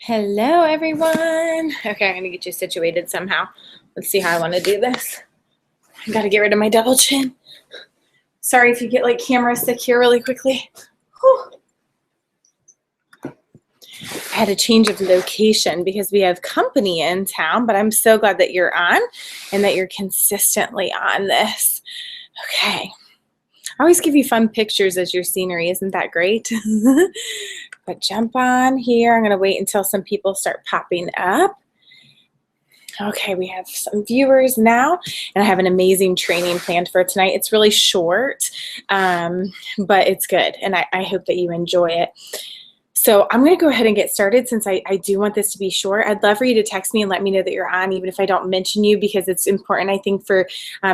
Hello, everyone. Okay, I'm gonna get you situated somehow. Let's see how I want to do this. I gotta get rid of my double chin. Sorry if you get like camera sick here really quickly. Whew. I had a change of location because we have company in town, but I'm so glad that you're on and that you're consistently on this. Okay. I always give you fun pictures as your scenery. Isn't that great? But jump on here. I'm going to wait until some people start popping up. Okay, we have some viewers now, and I have an amazing training planned for tonight. It's really short, but it's good, and I hope that you enjoy it. So I'm going to go ahead and get started since I do want this to be short. I'd love for you to text me and let me know that you're on, even if I don't mention you, because it's important, I think, for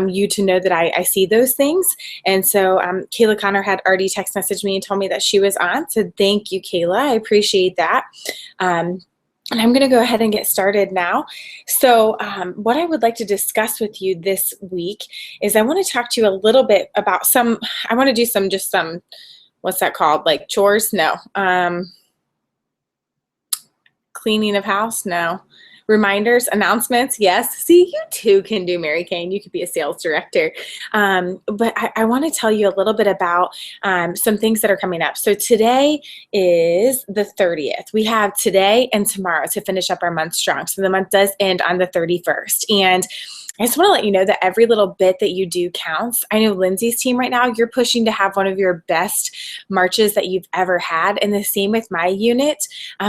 you to know that I see those things. And so Kayla Connor had already text messaged me and told me that she was on. So thank you, Kayla. I appreciate that. And I'm going to go ahead and get started now. So what I would like to discuss with you this week is I want to talk to you a little bit about I want to do some, what's that called? Like chores? No. Cleaning of house? No. Reminders, announcements? Yes. See, you too can do Mary Kane. You could be a sales director. But I want to tell you a little bit about some things that are coming up. So today is the 30th. We have today and tomorrow to finish up our month strong. So the month does end on the 31st. And I just want to let you know that every little bit that you do counts. I know Lindsay's team right now, you're pushing to have one of your best Marches that you've ever had, and the same with my unit.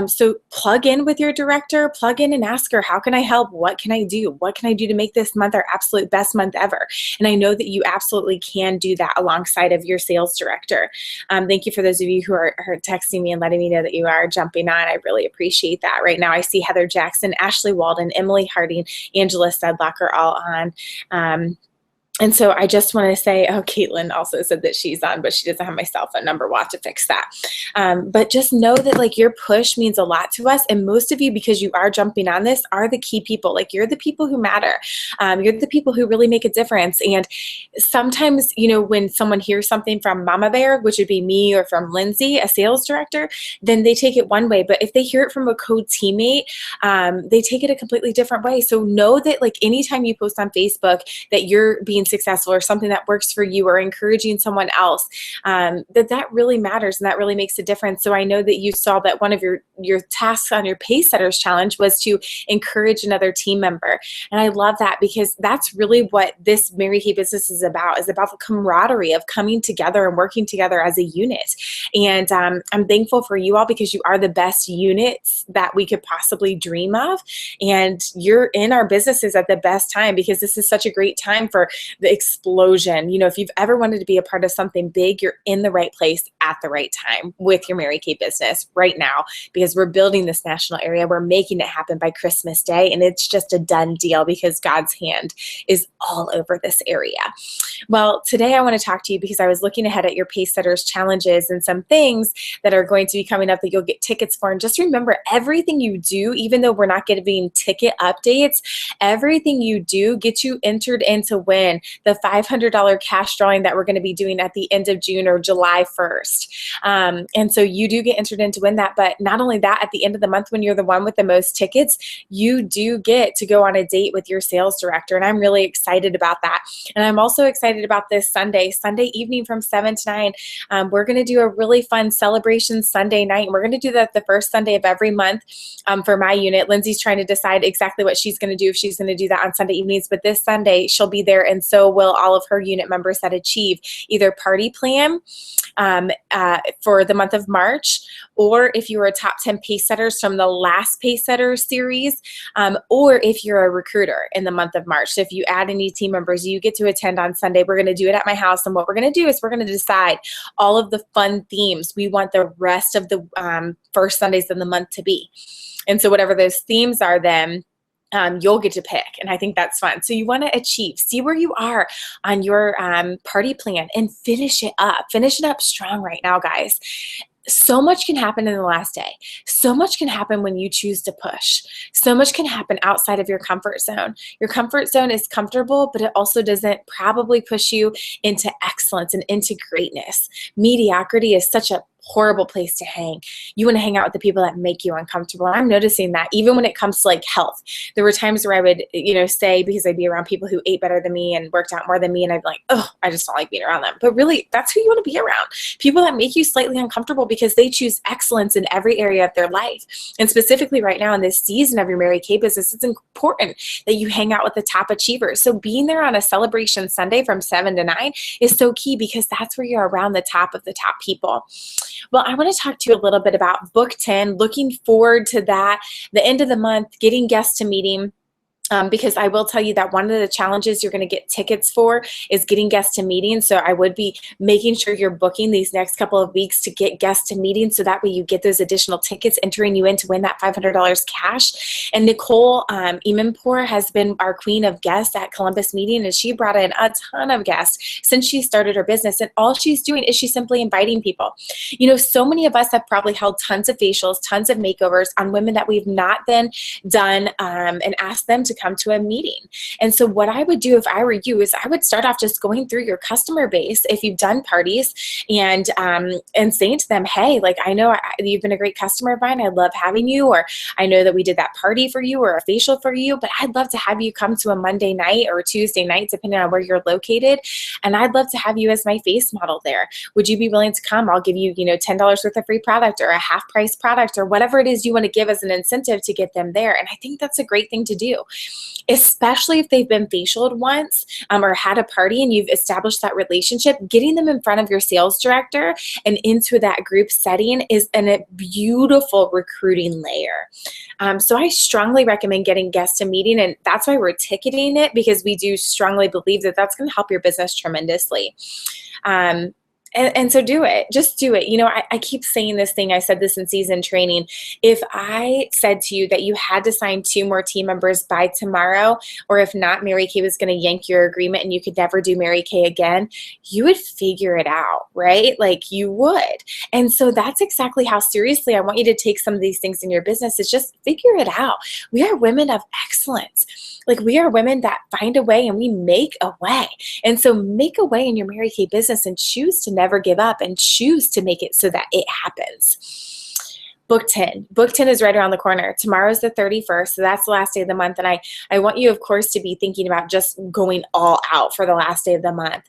So plug in with your director, plug in and ask her, how can I help? What can I do? What can I do to make this month our absolute best month ever? And I know that you absolutely can do that alongside of your sales director. Thank you for those of you who are texting me and letting me know that you are jumping on. I really appreciate that. Right now I see Heather Jackson, Ashley Walden, Emily Harding, Angela Sedlock are all on. And so I just want to say, oh, Caitlin also said that she's on, but she doesn't have my cell phone number. We'll have to fix that. But just know that like your push means a lot to us. And most of you, because you are jumping on this, are the key people. Like you're the people who matter. You're the people who really make a difference. And sometimes, you know, when someone hears something from Mama Bear, which would be me, or from Lindsay, a sales director, then they take it one way. But if they hear it from a co-teammate, they take it a completely different way. So know that like anytime you post on Facebook that you're being successful or something that works for you or encouraging someone else, that really matters and that really makes a difference. So I know that you saw that one of your tasks on your Pacesetters challenge was to encourage another team member. And I love that because that's really what this Mary Kay business is about the camaraderie of coming together and working together as a unit. And I'm thankful for you all because you are the best units that we could possibly dream of. And you're in our businesses at the best time because this is such a great time for the explosion. You know, if you've ever wanted to be a part of something big, you're in the right place at the right time with your Mary Kay business right now because we're building this national area. We're making it happen by Christmas Day, and it's just a done deal because God's hand is all over this area. Well, today I want to talk to you because I was looking ahead at your Pacesetters challenges and some things that are going to be coming up that you'll get tickets for. And just remember, everything you do, even though we're not giving ticket updates, everything you do gets you entered in to win the $500 cash drawing that we're going to be doing at the end of June or July 1st. And so you do get entered in to win that. But not only that, at the end of the month, when you're the one with the most tickets, you do get to go on a date with your sales director. And I'm really excited about that. And I'm also excited about this Sunday evening from 7 to 9. We're going to do a really fun celebration Sunday night. And we're going to do that the first Sunday of every month for my unit. Lindsay's trying to decide exactly what she's going to do, if she's going to do that on Sunday evenings. But this Sunday, she'll be there, and so will all of her unit members that achieve either party plan for the month of March, or if you were a top 10 Pacesetters from the last Pacesetters series, or if you're a recruiter in the month of March. So if you add any team members, you get to attend on Sunday. We're going to do it at my house, and what we're going to do is we're going to decide all of the fun themes we want the rest of the first Sundays of the month to be. And so whatever those themes are then, you'll get to pick. And I think that's fun. So you want to achieve, see where you are on your party plan and finish it up. Finish it up strong right now, guys. So much can happen in the last day. So much can happen when you choose to push. So much can happen outside of your comfort zone. Your comfort zone is comfortable, but it also doesn't probably push you into excellence and into greatness. Mediocrity is such a horrible place to hang. You want to hang out with the people that make you uncomfortable. And I'm noticing that even when it comes to like health, there were times where I would, say, because I'd be around people who ate better than me and worked out more than me, and I'd be like, oh, I just don't like being around them. But really, that's who you want to be around. People that make you slightly uncomfortable because they choose excellence in every area of their life. And specifically right now in this season of your Mary Kay business, it's important that you hang out with the top achievers. So being there on a celebration Sunday from 7 to 9 is so key, because that's where you're around the top of the top people. Well, I want to talk to you a little bit about Book 10, looking forward to that, the end of the month, getting guests to meeting. Because I will tell you that one of the challenges you're going to get tickets for is getting guests to meetings. So I would be making sure you're booking these next couple of weeks to get guests to meetings, so that way you get those additional tickets, entering you in to win that $500 cash. And Nicole Imanpour has been our queen of guests at Columbus Meeting, and she brought in a ton of guests since she started her business. And all she's doing is she's simply inviting people. So many of us have probably held tons of facials, tons of makeovers on women that we've not then done, and asked them to come to a meeting. And so what I would do if I were you is I would start off just going through your customer base if you've done parties, and saying to them, hey, like, I know you've been a great customer of mine. I love having you, or I know that we did that party for you or a facial for you, but I'd love to have you come to a Monday night or a Tuesday night, depending on where you're located. And I'd love to have you as my face model there. Would you be willing to come? I'll give you, $10 worth of free product, or a half price product, or whatever it is you want to give as an incentive to get them there. And I think that's a great thing to do, especially if they've been facialed once, or had a party and you've established that relationship. Getting them in front of your sales director and into that group setting is a beautiful recruiting layer. So I strongly recommend getting guests to meeting, and that's why we're ticketing it, because we do strongly believe that that's going to help your business tremendously. And so do it. Just do it. I keep saying this thing. I said this in season training. If I said to you that you had to sign 2 more team members by tomorrow, or if not, Mary Kay was going to yank your agreement and you could never do Mary Kay again, you would figure it out, right? Like, you would. And so that's exactly how seriously I want you to take some of these things in your business, is just figure it out. We are women of excellence. Like, we are women that find a way and we make a way. And so make a way in your Mary Kay business and choose to never give up, and choose to make it so that it happens. Book 10. Book 10 is right around the corner. Tomorrow's the 31st, so that's the last day of the month. And I want you, of course, to be thinking about just going all out for the last day of the month.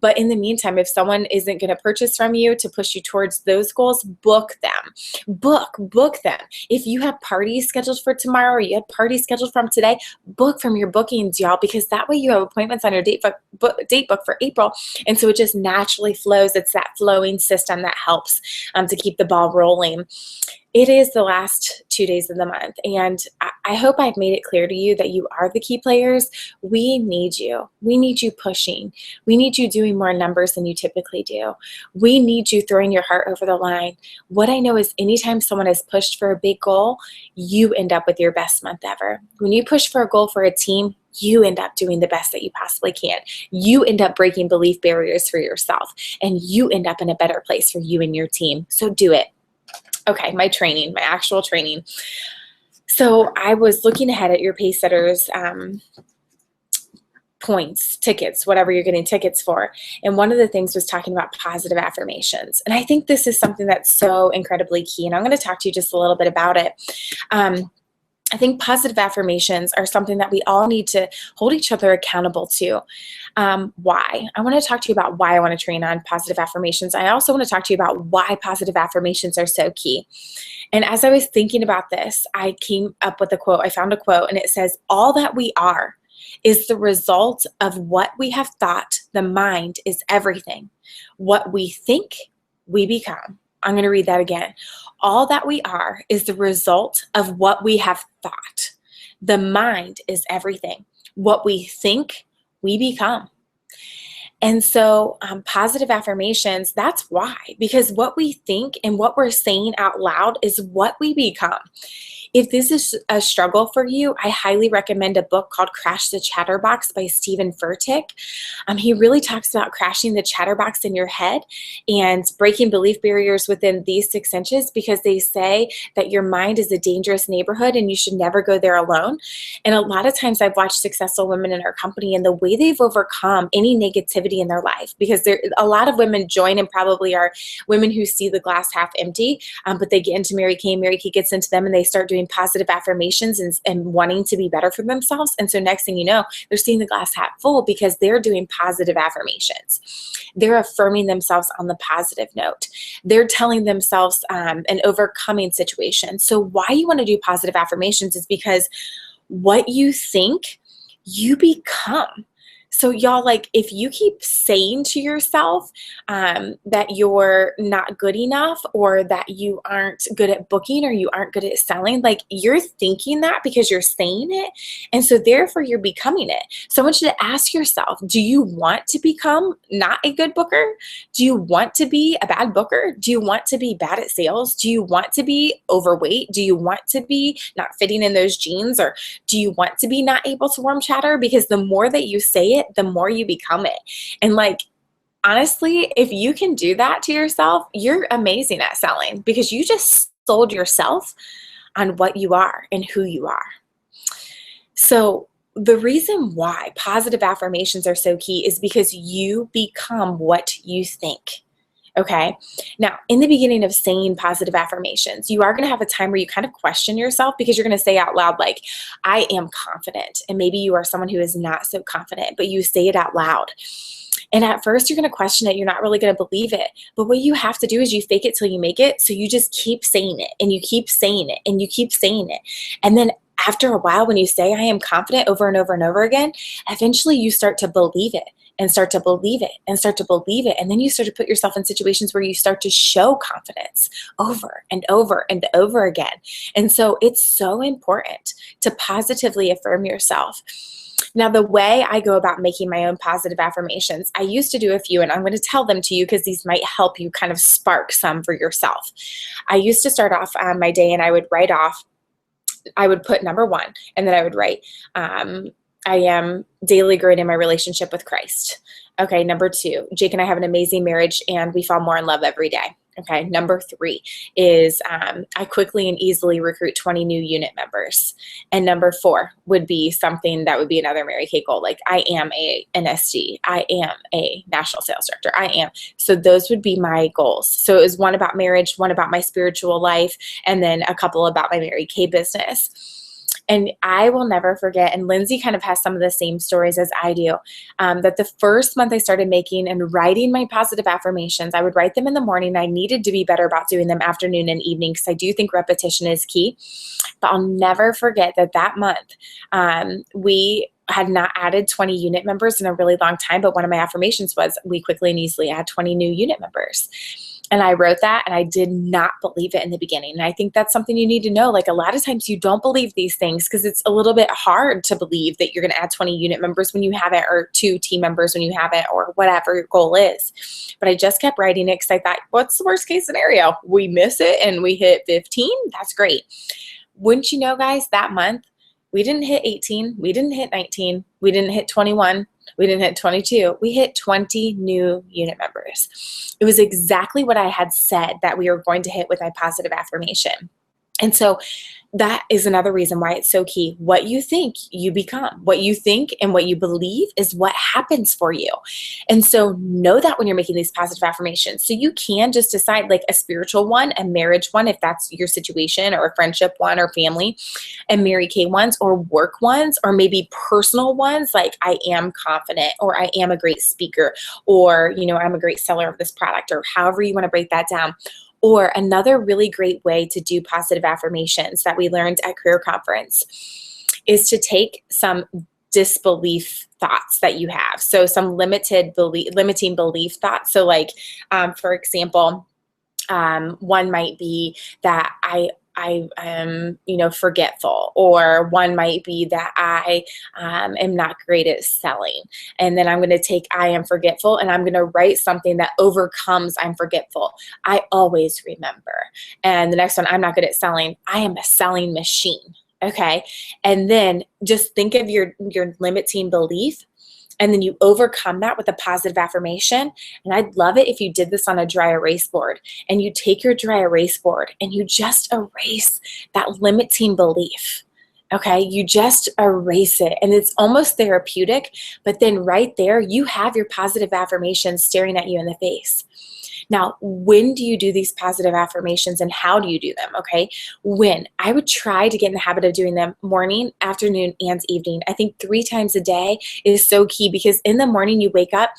But in the meantime, if someone isn't going to purchase from you to push you towards those goals, book them. Book them. If you have parties scheduled for tomorrow, or you had parties scheduled from today, book from your bookings, y'all, because that way you have appointments on your date book for April. And so it just naturally flows. It's that flowing system that helps to keep the ball rolling. It is the last 2 days of the month, and I hope I've made it clear to you that you are the key players. We need you. We need you pushing. We need you doing more numbers than you typically do. We need you throwing your heart over the line. What I know is anytime someone has pushed for a big goal, you end up with your best month ever. When you push for a goal for a team, you end up doing the best that you possibly can. You end up breaking belief barriers for yourself, and you end up in a better place for you and your team. So do it. Okay, my actual training. So I was looking ahead at your Pacesetters points, tickets, whatever you're getting tickets for. And one of the things was talking about positive affirmations. And I think this is something that's so incredibly key. And I'm going to talk to you just a little bit about it. I think positive affirmations are something that we all need to hold each other accountable to. Why? I want to talk to you about why I want to train on positive affirmations. I also want to talk to you about why positive affirmations are so key. And as I was thinking about this, I came up with a quote. I found a quote, and it says, all that we are is the result of what we have thought. The mind is everything. What we think, we become. I'm going to read that again. All that we are is the result of what we have thought. The mind is everything. What we think, we become. And so positive affirmations, that's why. Because what we think and what we're saying out loud is what we become. If this is a struggle for you, I highly recommend a book called Crash the Chatterbox by Stephen Furtick. He really talks about crashing the chatterbox in your head and breaking belief barriers within these 6 inches, because they say that your mind is a dangerous neighborhood and you should never go there alone. And a lot of times I've watched successful women in our company, and the way they've overcome any negativity negativity in their life, because a lot of women join and probably are women who see the glass half empty, but they get into Mary Kay. Mary Kay gets into them and they start doing positive affirmations and wanting to be better for themselves. And so next thing you know, they're seeing the glass half full because they're doing positive affirmations. They're affirming themselves on the positive note. They're telling themselves an overcoming situation. So why you want to do positive affirmations is because what you think, you become. So y'all, like, if you keep saying to yourself that you're not good enough, or that you aren't good at booking, or you aren't good at selling, like, you're thinking that because you're saying it. And so therefore you're becoming it. So I want you to ask yourself, do you want to become not a good booker? Do you want to be a bad booker? Do you want to be bad at sales? Do you want to be overweight? Do you want to be not fitting in those jeans? Or do you want to be not able to warm chatter? Because the more that you say it, the more you become it. And like, honestly, if you can do that to yourself, you're amazing at selling, because you just sold yourself on what you are and who you are. So the reason why positive affirmations are so key is because you become what you think. Okay. Now, in the beginning of saying positive affirmations, you are going to have a time where you kind of question yourself, because you're going to say out loud, like, I am confident. And maybe you are someone who is not so confident, but you say it out loud. And at first you're going to question it. You're not really going to believe it. But what you have to do is you fake it till you make it. So you just keep saying it, and you keep saying it, and you keep saying it. And then after a while, when you say I am confident over and over and over again, eventually you start to believe it, and start to believe it, and start to believe it. And then you start to put yourself in situations where you start to show confidence over and over and over again. And so it's so important to positively affirm yourself. Now, the way I go about making my own positive affirmations, I used to do a few, and I'm going to tell them to you because these might help you kind of spark some for yourself. I used to start off my day, and I would put number 1, and then I would write, I am daily growing in my relationship with Christ. Okay, number 2, Jake and I have an amazing marriage, and we fall more in love every day. Okay, number 3 is I quickly and easily recruit 20 new unit members. And number 4 would be something that would be another Mary Kay goal, like I am an SD, I am a national sales director, I am. So those would be my goals. So it was one about marriage, one about my spiritual life, and then a couple about my Mary Kay business. And I will never forget, and Lindsay kind of has some of the same stories as I do, that the first month I started making and writing my positive affirmations, I would write them in the morning. I needed to be better about doing them afternoon and evening, because I do think repetition is key. But I'll never forget that month, we had not added 20 unit members in a really long time, but one of my affirmations was, we quickly and easily add 20 new unit members. And I wrote that, and I did not believe it in the beginning. And I think that's something you need to know. Like, a lot of times you don't believe these things because it's a little bit hard to believe that you're going to add 20 unit members when you haven't, or 2 team members when you haven't, or whatever your goal is. But I just kept writing it because I thought, what's the worst case scenario? We miss it and we hit 15? That's great. Wouldn't you know, guys, that month, we didn't hit 18, we didn't hit 19, we didn't hit 21, we didn't hit 22. We hit 20 new unit members. It was exactly what I had said that we were going to hit with my positive affirmation. And so that is another reason why it's so key. What you think, you become. What you think and what you believe is what happens for you. And so know that when you're making these positive affirmations. So you can just decide, like, a spiritual one, a marriage one, if that's your situation, or a friendship one, or family, and Mary Kay ones, or work ones, or maybe personal ones, like I am confident, or I am a great speaker, or, I'm a great seller of this product, or however you want to break that down. Or another really great way to do positive affirmations that we learned at Career Conference is to take some disbelief thoughts that you have. So some limiting belief thoughts. So like, for example, one might be that I am, forgetful, or one might be that I am not great at selling. And then I'm going to take I am forgetful, and I'm going to write something that overcomes I'm forgetful. I always remember. And the next one, I'm not good at selling. I am a selling machine. Okay. And then just think of your limiting belief, and then you overcome that with a positive affirmation. And I'd love it if you did this on a dry erase board, and you take your dry erase board and you just erase that limiting belief. Okay, you just erase it and it's almost therapeutic, but then right there, you have your positive affirmations staring at you in the face. Now, when do you do these positive affirmations and how do you do them? Okay, when I would try to get in the habit of doing them morning, afternoon, and evening. I think 3 times a day is so key because in the morning you wake up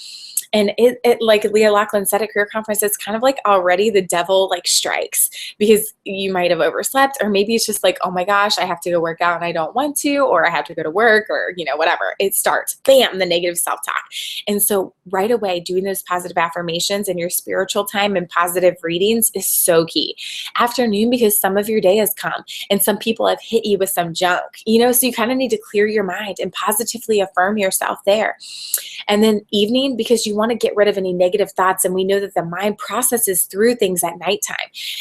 and it like Leah Lachlan said at career conference, it's kind of like already the devil like strikes because you might have overslept, or maybe it's just like, oh my gosh, I have to go work out and I don't want to, or I have to go to work, or whatever. It starts, bam, the negative self-talk. And so right away, doing those positive affirmations in your spiritual time and positive readings is so key. Afternoon, because some of your day has come and some people have hit you with some junk, so you kind of need to clear your mind and positively affirm yourself there. And then evening, because you want to get rid of any negative thoughts. And we know that the mind processes through things at nighttime.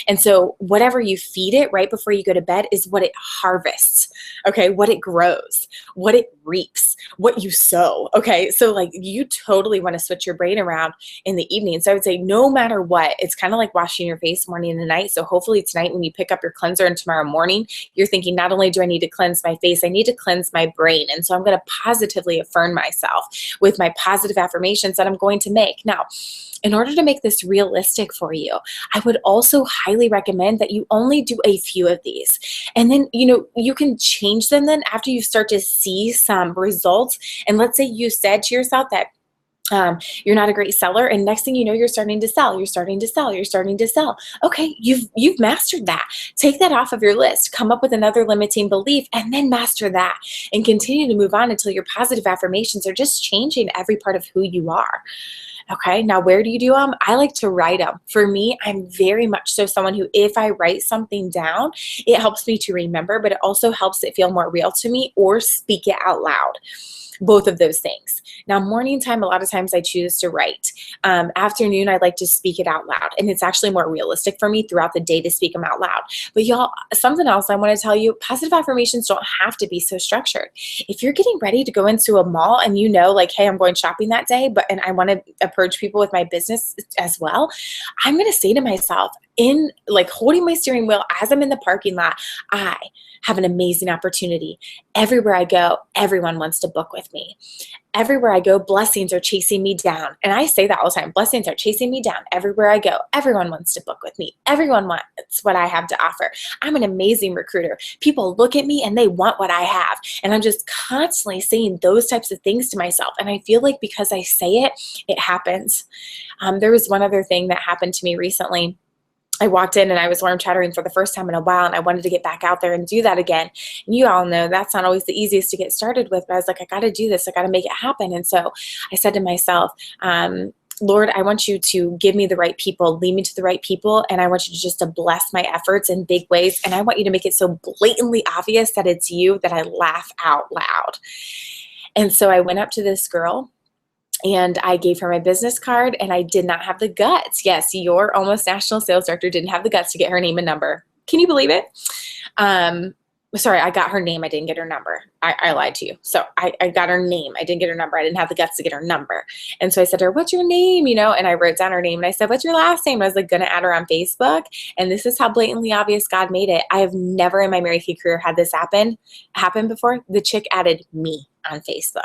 And so whatever you feed it right before you go to bed is what it harvests, okay? What it grows, what it reaps, what you sow, okay? So like you totally want to switch your brain around in the evening. So I would say no matter what, it's kind of like washing your face morning and night. So hopefully tonight when you pick up your cleanser and tomorrow morning, you're thinking, not only do I need to cleanse my face, I need to cleanse my brain. And so I'm going to positively affirm myself with my positive affirmations that I'm going to make. Now, in order to make this realistic for you, I would also highly recommend that you only do a few of these. And then, you can change them then after you start to see some results. And let's say you said to yourself that you're not a great seller, and next thing you know, you're starting to sell, you're starting to sell, you're starting to sell. Okay, you've mastered that. Take that off of your list, come up with another limiting belief, and then master that, and continue to move on until your positive affirmations are just changing every part of who you are. Okay, now where do you do them? I like to write them. For me, I'm very much so someone who, if I write something down, it helps me to remember, but it also helps it feel more real to me, or speak it out loud. Both of those things. Now, morning time, a lot of times I choose to write. Afternoon, I like to speak it out loud. And it's actually more realistic for me throughout the day to speak them out loud. But y'all, something else I want to tell you, positive affirmations don't have to be so structured. If you're getting ready to go into a mall and like, hey, I'm going shopping that day, and I want to approach people with my business as well, I'm going to say to myself, in like holding my steering wheel as I'm in the parking lot, I have an amazing opportunity. Everywhere I go, everyone wants to book with me. Everywhere I go, blessings are chasing me down. And I say that all the time. Blessings are chasing me down. Everywhere I go, everyone wants to book with me. Everyone wants what I have to offer. I'm an amazing recruiter. People look at me and they want what I have. And I'm just constantly saying those types of things to myself. And I feel like because I say it, it happens. There was one other thing that happened to me recently. I walked in and I was worm chattering for the first time in a while, and I wanted to get back out there and do that again. And you all know that's not always the easiest to get started with, but I was like, I got to do this. I got to make it happen. And so I said to myself, Lord, I want you to give me the right people, lead me to the right people, and I want you to just to bless my efforts in big ways. And I want you to make it so blatantly obvious that it's you that I laugh out loud. And so I went up to this girl, and I gave her my business card, and I did not have the guts. Yes, your almost national sales director didn't have the guts to get her name and number. Can you believe it? Sorry, I got her name. I didn't get her number. I lied to you. So I got her name. I didn't get her number. I didn't have the guts to get her number. And so I said to her, what's your name? And I wrote down her name, and I said, what's your last name? I was like going to add her on Facebook. And this is how blatantly obvious God made it. I have never in my Mary Kay career had this happen before. The chick added me on Facebook.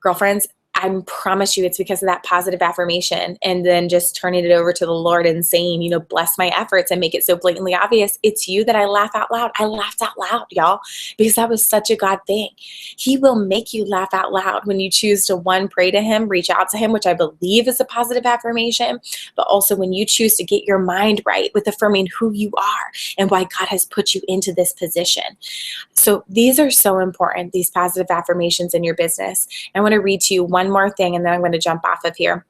Girlfriends, I promise you it's because of that positive affirmation, and then just turning it over to the Lord and saying, bless my efforts and make it so blatantly obvious. It's you that I laugh out loud. I laughed out loud, y'all, because that was such a God thing. He will make you laugh out loud when you choose to, one, pray to him, reach out to him, which I believe is a positive affirmation, but also when you choose to get your mind right with affirming who you are and why God has put you into this position. So these are so important, these positive affirmations in your business. I want to read to you one more thing, and then I'm going to jump off of here.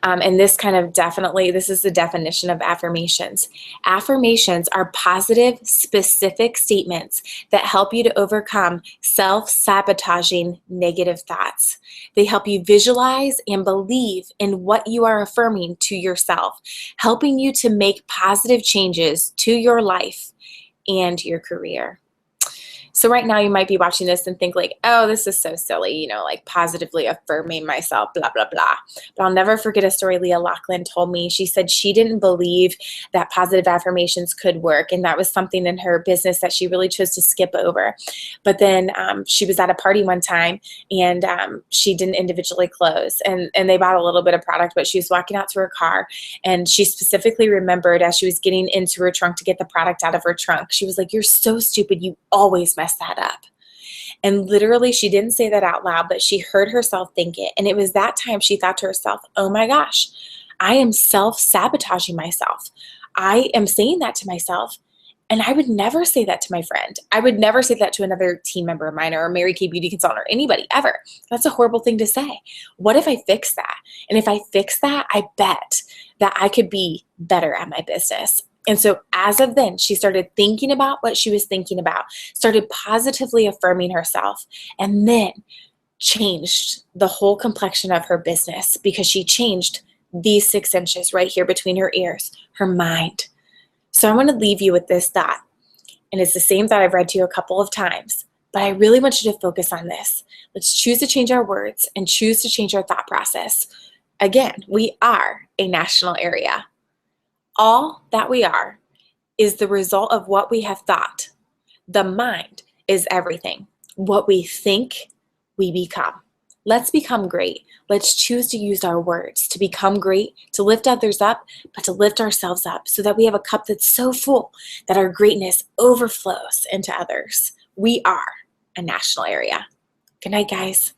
And this this is the definition of affirmations. Affirmations are positive, specific statements that help you to overcome self-sabotaging negative thoughts. They help you visualize and believe in what you are affirming to yourself, helping you to make positive changes to your life and your career. So right now you might be watching this and think like, oh, this is so silly, you know, like positively affirming myself, blah, blah, blah. But I'll never forget a story Leah Loughlin told me. She said she didn't believe that positive affirmations could work. And that was something in her business that she really chose to skip over. But then she was at a party one time and she didn't individually close. And they bought a little bit of product, but she was walking out to her car. And she specifically remembered as she was getting into her trunk to get the product out of her trunk, she was like, "You're so stupid. You always mess that up." And literally, she didn't say that out loud, but she heard herself think it. And it was that time she thought to herself, oh my gosh, I am self-sabotaging myself. I am saying that to myself. And I would never say that to my friend. I would never say that to another team member of mine or a Mary Kay beauty consultant or anybody ever. That's a horrible thing to say. What if I fix that? And if I fix that, I bet that I could be better at my business. And so as of then, she started thinking about what she was thinking about, started positively affirming herself, and then changed the whole complexion of her business because she changed these 6 inches right here between her ears, her mind. So I want to leave you with this thought. And it's the same thought I've read to you a couple of times, but I really want you to focus on this. Let's choose to change our words and choose to change our thought process. Again, we are a national area. All that we are is the result of what we have thought. The mind is everything. What we think, we become. Let's become great. Let's choose to use our words to become great, to lift others up, but to lift ourselves up so that we have a cup that's so full that our greatness overflows into others. We are a national area. Good night, guys.